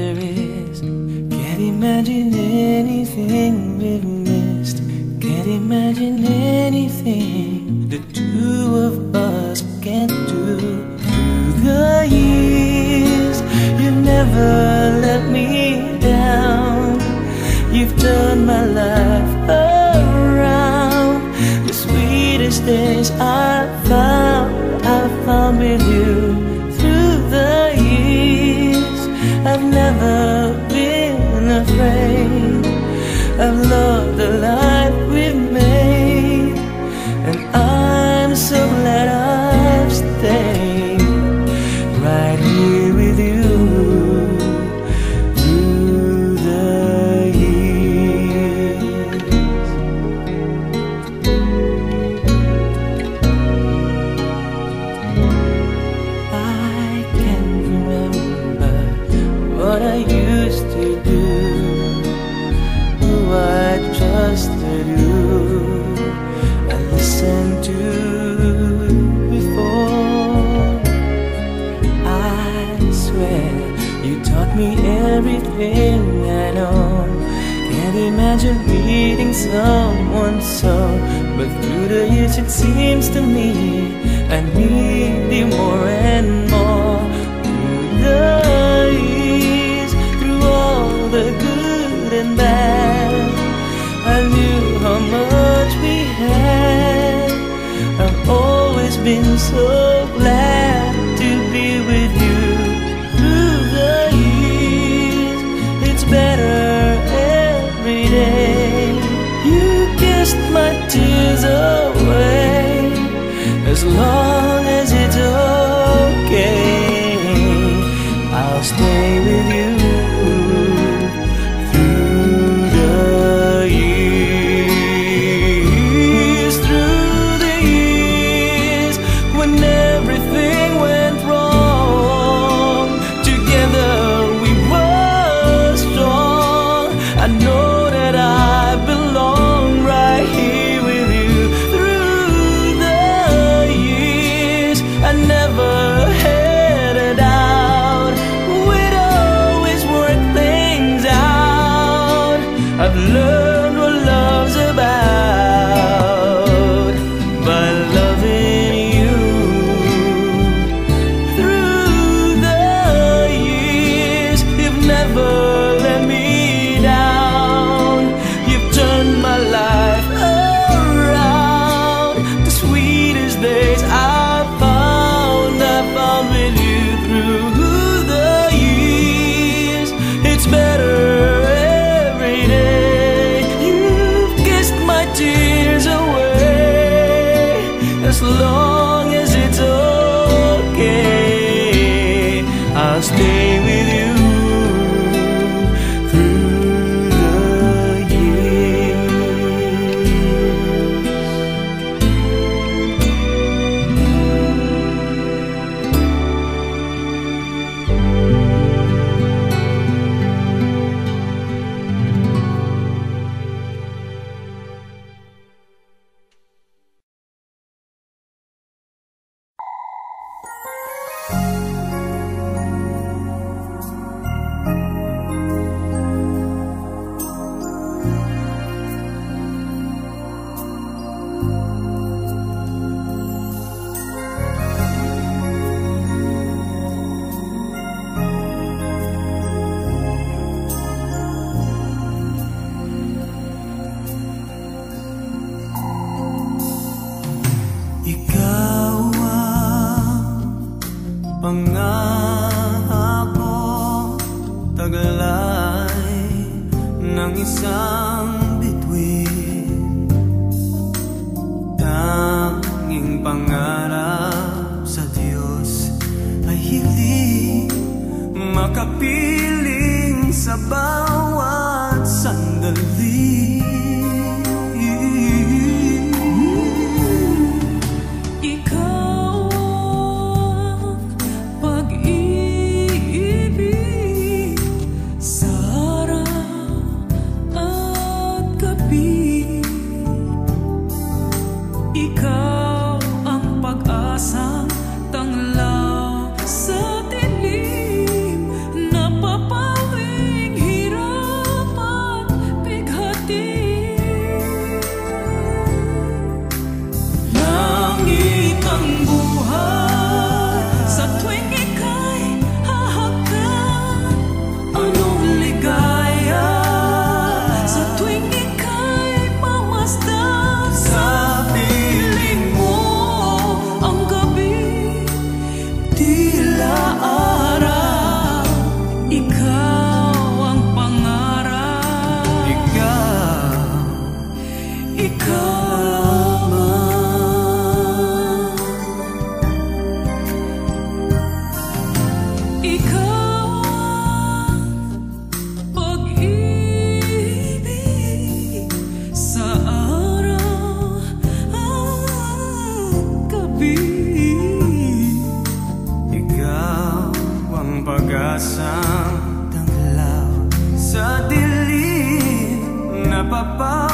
there is. Can't imagine anything we've missed. Can't imagine anything the two of us can't do. Through the years, you've never let me down. You've turned my life around. The sweetest days I found with you. Through the years, I've never been afraid. I've loved the life we've made, and I'm so glad I've stayed right here with you. Through the years, I can't remember what I used to do, who I trusted, who I listened to before. I swear you taught me everything I know. Can't imagine meeting someone so, but through the years it seems to me I need you more and more. Through the years, through all the good and bad, I knew how much we had. I've always been so glad to be with you. Through the years, it's better every day. You kissed my tears away. As long as it's okay, I'll stay with you. I've learned what love's about by loving you. Through the years, you've never let me down. You've turned my life around. The sweetest days I found with you. Through the years, it's better tears away. As long as it's okay, I'll stay with you. Through the years, pangako taglay ng isang bituin. Tanging pangarap sa Diyos ay hiling makapiling sa bawat sandali. Ikaw ang pag-asang tanglaw sa dilim, napapawi pa